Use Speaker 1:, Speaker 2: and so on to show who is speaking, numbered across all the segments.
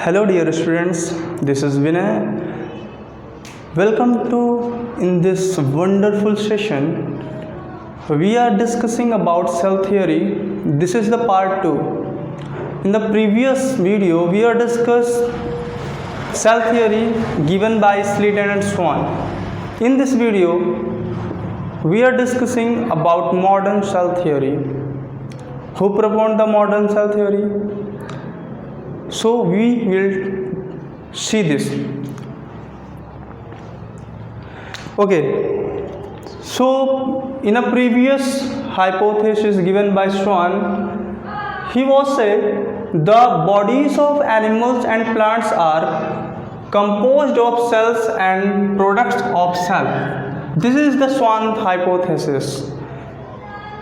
Speaker 1: Hello dear students, this is Vinay. Welcome to in this wonderful session. We are discussing about cell theory. This is the part 2. In the previous video, we are discussed cell theory given by Sladen and Swan. In this video, we are discussing about modern cell theory. Who proposed the modern cell theory? So we will see this. Okay, so in a previous hypothesis given by Swan, he was said the bodies of animals and plants are composed of cells and products of cell. This is the Swan hypothesis.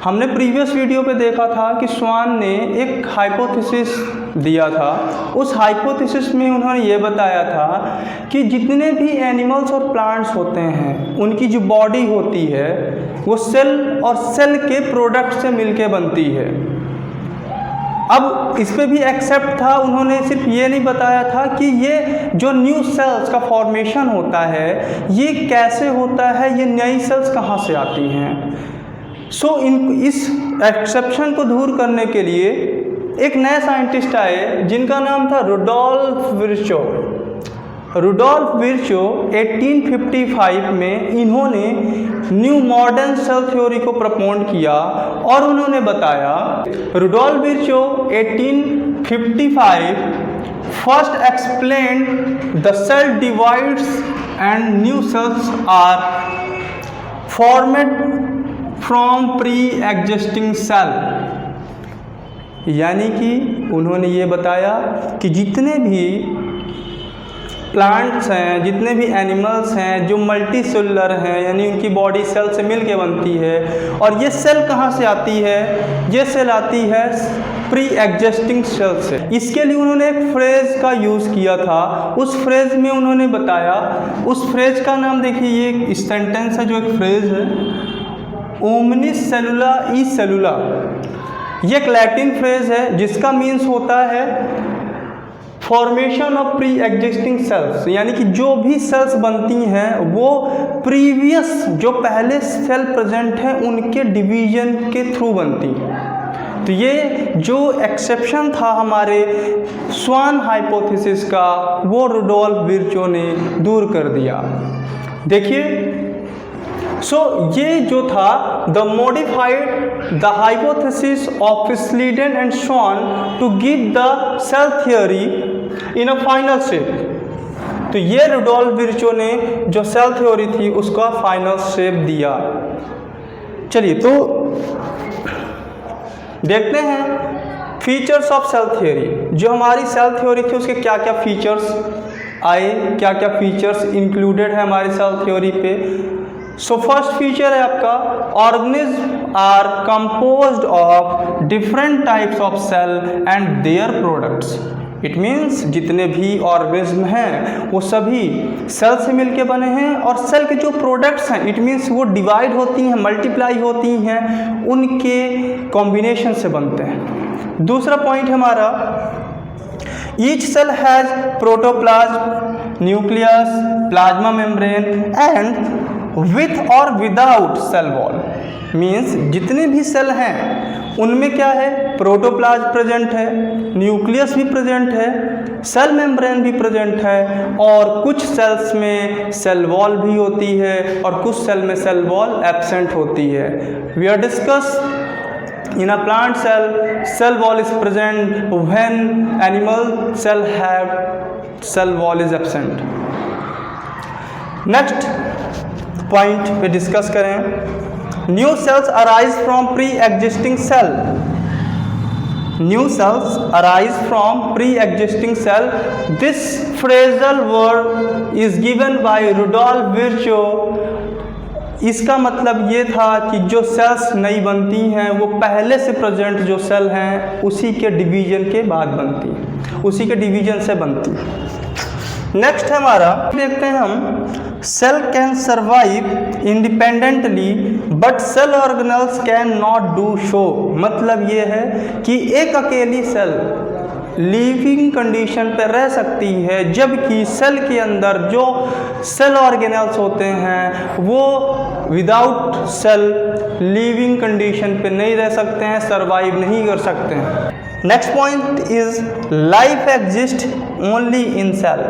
Speaker 1: हमने previous video पे देखा था कि स्वान ने एक hypothesis दिया था। उस हाइपोथेसिस में उन्होंने ये बताया था कि जितने भी एनिमल्स और प्लांट्स होते हैं उनकी जो बॉडी होती है वो सेल और सेल के प्रोडक्ट से मिलके बनती है। अब इस पे भी एक्सेप्ट था, उन्होंने सिर्फ ये नहीं बताया था कि ये जो न्यू सेल्स का फॉर्मेशन होता है ये कैसे होता है, ये नई सेल्स कहाँ से आती हैं। इस एक्सेप्शन को दूर करने के लिए एक नए साइंटिस्ट आए जिनका नाम था रुडोल्फ विर्चो। रुडोल्फ विर्चो 1855 में इन्होंने न्यू मॉडर्न सेल थ्योरी को प्रपोज किया और उन्होंने बताया, Rudolf Virchow 1855 first explained the cell divides and new cells are formed from pre existing cell. यानी कि उन्होंने ये बताया कि जितने भी प्लांट्स हैं, जितने भी एनिमल्स हैं जो मल्टी सेलुलर हैं, यानी उनकी बॉडी सेल से मिल के बनती है। और ये सेल कहाँ से आती है? ये सेल आती है प्री एग्जिस्टिंग सेल से। इसके लिए उन्होंने एक फ्रेज का यूज़ किया था। उस फ्रेज में उन्होंने बताया, उस फ्रेज का नाम देखिए, ये सेंटेंस है जो एक फ्रेज है, ओमनिस सेलुला ई सेलुला। ये एक लैटिन फ्रेज है जिसका मीन्स होता है formation of pre existing cells, यानी कि जो भी सेल्स बनती हैं वो प्रीवियस जो पहले सेल प्रेजेंट हैं उनके डिवीजन के थ्रू बनती हैं। तो ये जो एक्सेप्शन था हमारे स्वान हाइपोथेसिस का वो रुडोल्फ विर्चो ने दूर कर दिया। देखिए, ये जो था the modified the hypothesis of Schleiden and Schwann to give the cell theory in a final shape. तो ये रुडोल्फ विर्चो ने जो सेल थ्योरी थी उसका फाइनल शेप दिया। चलिए तो देखते हैं फीचर्स ऑफ सेल थ्योरी। जो हमारी सेल थ्योरी थी उसके क्या क्या फीचर्स आए, क्या क्या फीचर्स इंक्लूडेड है हमारी सेल थ्योरी पे। फर्स्ट फीचर है आपका, organism are composed of different types of cell and their products. It means जितने भी ऑर्गेनिज्म हैं वो सभी सेल से मिलके बने हैं और सेल के जो प्रोडक्ट्स हैं इट मीन्स वो डिवाइड होती हैं, मल्टीप्लाई होती हैं, उनके कॉम्बिनेशन से बनते हैं। दूसरा पॉइंट हमारा, each cell has protoplasm, nucleus, plasma membrane and with और विदाउट सेल वॉल। मीन्स जितने भी सेल हैं उनमें क्या है, प्रोटोप्लाज्म प्रेजेंट है, न्यूक्लियस भी प्रेजेंट है, सेल मेम्ब्रेन भी प्रेजेंट है और कुछ सेल्स में सेल वॉल भी होती है और कुछ सेल में सेल वॉल एब्सेंट होती है। We are discuss in a plant cell wall is present, when animal cell have cell wall is absent. next point पे डिस्कस करें, new cells arise from pre existing cell. New cells arise from pre existing cell. This phrasal word is given by Rudolf Virchow. इसका मतलब ये था कि जो sales नई बनती हैं वो पहले से प्रेजेंट जो सेल हैं उसी के डिवीजन के बाद बनती हैं, उसी के डिवीजन से बनती हैं। नेक्स्ट है हमारा, देखते हैं हम, cell can survive independently but cell organelles can not do so. मतलब ये है कि एक अकेली सेल लिविंग कंडीशन पर रह सकती है, जबकि सेल के अंदर जो सेल ऑर्गेनेल्स होते हैं वो विदाउट सेल लिविंग कंडीशन पे नहीं रह सकते हैं, सरवाइव नहीं कर सकते हैं। Next point is life exist only in cell,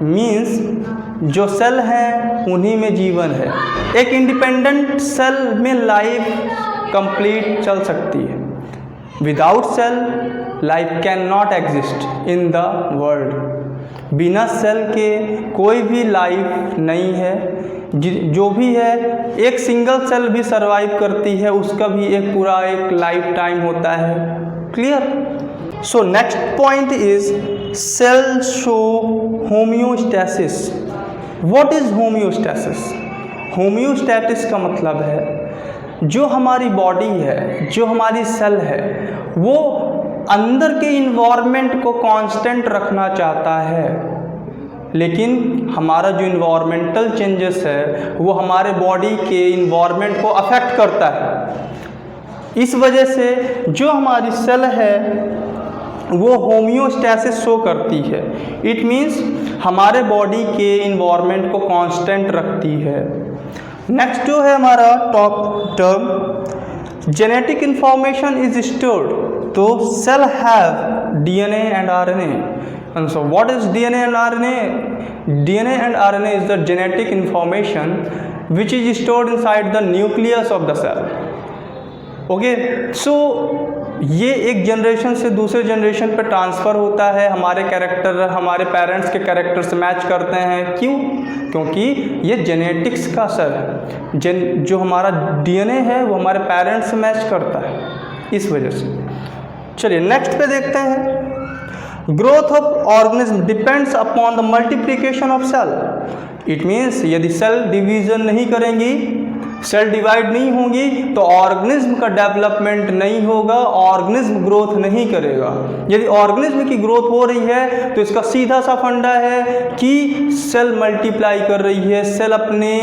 Speaker 1: means जो सेल हैं उन्हीं में जीवन है। एक इंडिपेंडेंट सेल में लाइफ कंप्लीट चल सकती है। Without cell life can not exist in the world. बिना सेल के कोई भी लाइफ नहीं है। जो भी है एक सिंगल सेल भी सरवाइव करती है, उसका भी एक पूरा एक लाइफ टाइम होता है। Clear? So next point is cell show homeostasis. What is homeostasis? Homeostasis का मतलब है जो हमारी बॉडी है, जो हमारी सेल है, वो अंदर के इन्वायरमेंट को कांस्टेंट रखना चाहता है, लेकिन हमारा जो इन्वायरमेंटल चेंजेस है वो हमारे बॉडी के इन्वायरमेंट को अफेक्ट करता है। इस वजह से जो हमारी सेल है वो होम्योस्टैसिस शो करती है। इट मीन्स हमारे बॉडी के इन्वायरमेंट को कांस्टेंट रखती है। नेक्स्ट जो है हमारा top term genetic information is stored. तो cell have DNA and RNA. And so what is DNA and RNA? DNA and RNA is the genetic information which is stored inside the nucleus of the cell. Okay, so ये एक generation से दूसरे generation पे transfer होता है। हमारे character हमारे parents के कैरेक्टर से मैच करते हैं। क्यों? क्योंकि ये जेनेटिक्स का असर है। जो हमारा डीएनए है वो हमारे पेरेंट्स से मैच करता है, इस वजह से। चलिए नेक्स्ट पे देखते हैं। Growth of organism depends upon the multiplication of cell. It means यदि सेल डिवीज़न नहीं करेंगी, सेल डिवाइड नहीं होंगी, तो ऑर्गेनिज्म का डेवलपमेंट नहीं होगा, ऑर्गेनिज्म ग्रोथ नहीं करेगा। यदि ऑर्गेनिज्म की ग्रोथ हो रही है तो इसका सीधा सा फंडा है कि सेल मल्टीप्लाई कर रही है, सेल अपने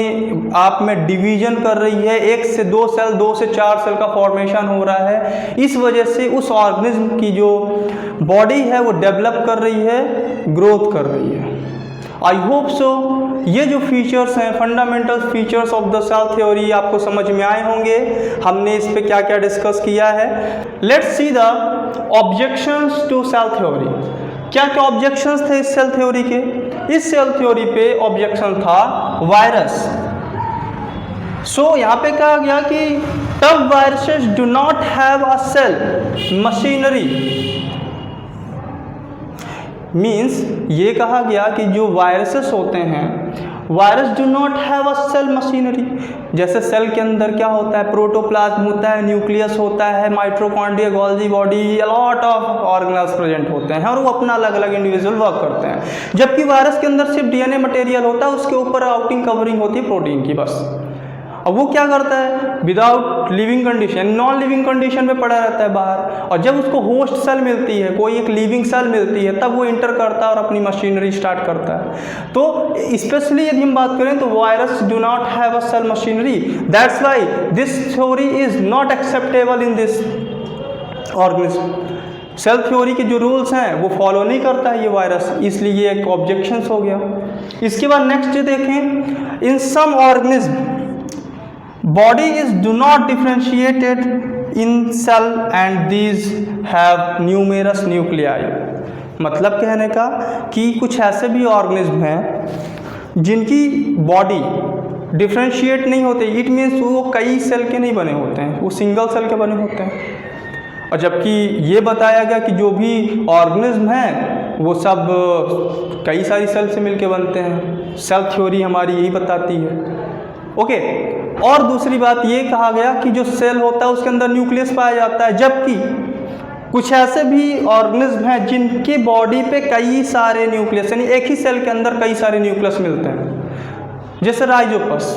Speaker 1: आप में डिवीजन कर रही है। 1 से 2 सेल, 2 से 4 सेल का फॉर्मेशन हो रहा है। इस वजह से उस ऑर्गेनिज्म की जो बॉडी है वो डेवलप कर रही है, ग्रोथ कर रही है। आई होप सो ये जो फीचर्स हैं, fundamental features of the cell theory, आपको समझ में आए होंगे। हमने इस पे क्या क्या डिस्कस किया है। Let's see the objections to cell theory. क्या क्या ऑब्जेक्शंस थे इस सेल थ्योरी के? इस सेल थ्योरी पे ऑब्जेक्शन था वायरस। सो यहाँ पे कहा गया कि tough viruses do not have a cell machinery. Means ये कहा गया कि जो वायरसेस होते हैं, virus do not have a cell machinery. जैसे सेल के अंदर क्या होता है? प्रोटोप्लाज्म होता है, न्यूक्लियस होता है, mitochondria, Golgi body, lot of organelles present होते हैं और वो अपना अलग अलग इंडिविजुअल वर्क करते हैं। जबकि वायरस के अंदर सिर्फ डीएनए मटेरियल होता है, उसके ऊपर आउटिंग कवरिंग होती है प्रोटीन की, बस। अब वो क्या करता है? Without leaving condition, non living condition में पड़ा रहता है बाहर, और जब उसको होस्ट सेल मिलती है, कोई एक लिविंग सेल मिलती है, तब वो इंटर करता है और अपनी मशीनरी स्टार्ट करता है। तो स्पेशली यदि हम बात करें तो virus do not have a cell machinery. That's why this theory is not acceptable in this organism. Cell theory के जो रूल्स हैं वो फॉलो नहीं करता है ये वायरस, इसलिए ये एक ऑब्जेक्शन हो गया। इसके बाद नेक्स्ट देखें, in some organism body is do not differentiated in cell and these have numerous nuclei। मतलब कहने का कि कुछ ऐसे भी ऑर्गेनिज्म हैं जिनकी बॉडी डिफ्रेंशिएट नहीं होते। इट मीन्स वो कई सेल के नहीं बने होते हैं, वो सिंगल सेल के बने होते हैं। और जबकि ये बताया गया कि जो भी ऑर्गेनिज्म हैं वो सब कई सारी सेल से मिलके बनते हैं। सेल थ्योरी हमारी यही बताती है। ओके, और दूसरी बात ये कहा गया कि जो सेल होता है उसके अंदर न्यूक्लियस पाया जाता है, जबकि कुछ ऐसे भी ऑर्गेनिज्म हैं जिनकी बॉडी पे कई सारे न्यूक्लियस, यानी एक ही सेल के अंदर कई सारे न्यूक्लियस मिलते हैं। जैसे राइजोपस।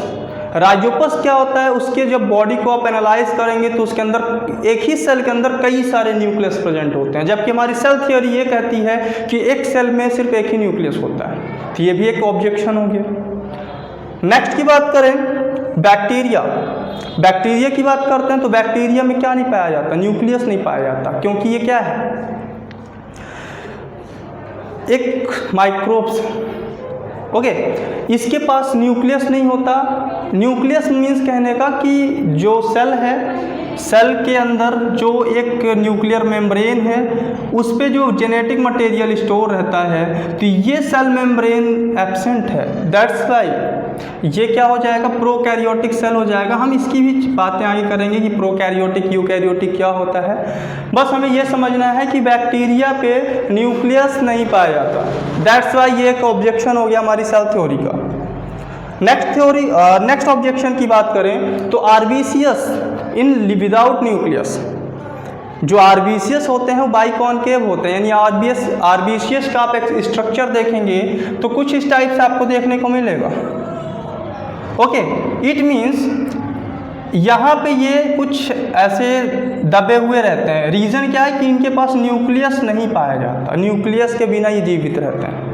Speaker 1: राइजोपस क्या होता है? उसके जब बॉडी को आप एनालाइज करेंगे तो उसके अंदर एक ही सेल के अंदर कई सारे न्यूक्लियस प्रेजेंट होते हैं, जबकि हमारी सेल थ्योरी ये कहती है कि एक सेल में सिर्फ एक ही न्यूक्लियस होता है। तो ये भी एक ऑब्जेक्शन हो गया। नेक्स्ट की बात करें, बैक्टीरिया। बैक्टीरिया की बात करते हैं तो बैक्टीरिया में क्या नहीं पाया जाता? न्यूक्लियस नहीं पाया जाता। क्योंकि ये क्या है? एक माइक्रोब्स, ओके, इसके पास न्यूक्लियस नहीं होता। न्यूक्लियस मीन्स कहने का कि जो सेल है, सेल के अंदर जो एक न्यूक्लियर मेम्ब्रेन है उस पे जो जेनेटिक मटेरियल स्टोर रहता है, तो ये सेल मेम्ब्रेन एब्सेंट है। दैट्स वाई ये क्या हो जाएगा, प्रोकैरियोटिक सेल हो जाएगा। हम इसकी भी बातें आगे करेंगे कि प्रोकैरियोटिक यूकैरियोटिक क्या होता है। बस हमें ये समझना है कि बैक्टीरिया पे न्यूक्लियस नहीं पाया जाता। दैट्स वाई ये एक ऑब्जेक्शन हो गया हमारी सेल थ्योरी का। नेक्स्ट ऑब्जेक्शन की बात करें तो आर्बीसीएस इन विदाउट न्यूक्लियस, जो आर्बीसीएस होते हैं वो बाइकॉनकेव होते हैं, यानी आर्बीसीएस का आप एक स्ट्रक्चर देखेंगे तो कुछ इस टाइप से आपको देखने को मिलेगा। ओके, इट मीन्स यहाँ पे ये कुछ ऐसे दबे हुए रहते हैं। रीज़न क्या है कि इनके पास न्यूक्लियस नहीं पाया जाता, न्यूक्लियस के बिना ये जीवित रहते हैं।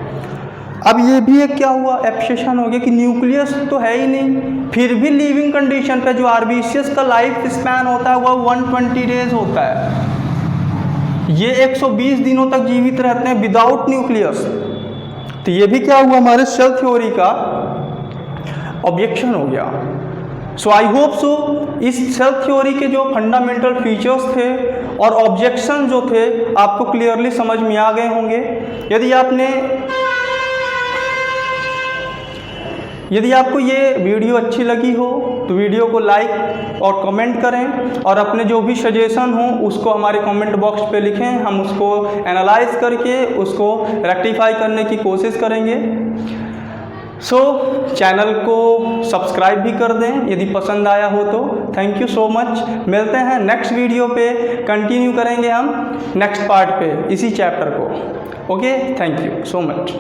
Speaker 1: अब ये भी एक क्या हुआ, एब्सेशन हो गया कि न्यूक्लियस तो है ही नहीं, फिर भी लिविंग कंडीशन पे जो आर्बीसीएस का लाइफ स्पैन होता है वह 120 डेज होता है। ये 120 दिनों तक जीवित रहते हैं विदाउट न्यूक्लियस। तो ये भी क्या हुआ, हमारे सेल थ्योरी का ऑब्जेक्शन हो गया। सो आई होप सो इस सेल थ्योरी के जो फंडामेंटल फीचर्स थे और ऑब्जेक्शन जो थे आपको क्लियरली समझ में आ गए होंगे। यदि आपको ये वीडियो अच्छी लगी हो तो वीडियो को लाइक और कमेंट करें, और अपने जो भी सजेशन हो उसको हमारे कमेंट बॉक्स पे लिखें। हम उसको एनालाइज करके उसको रेक्टिफाई करने की कोशिश करेंगे। चैनल को सब्सक्राइब भी कर दें यदि पसंद आया हो तो। Thank you so much. मिलते हैं नेक्स्ट वीडियो पे, कंटिन्यू करेंगे हम नेक्स्ट पार्ट पे इसी चैप्टर को। Okay, thank you so much.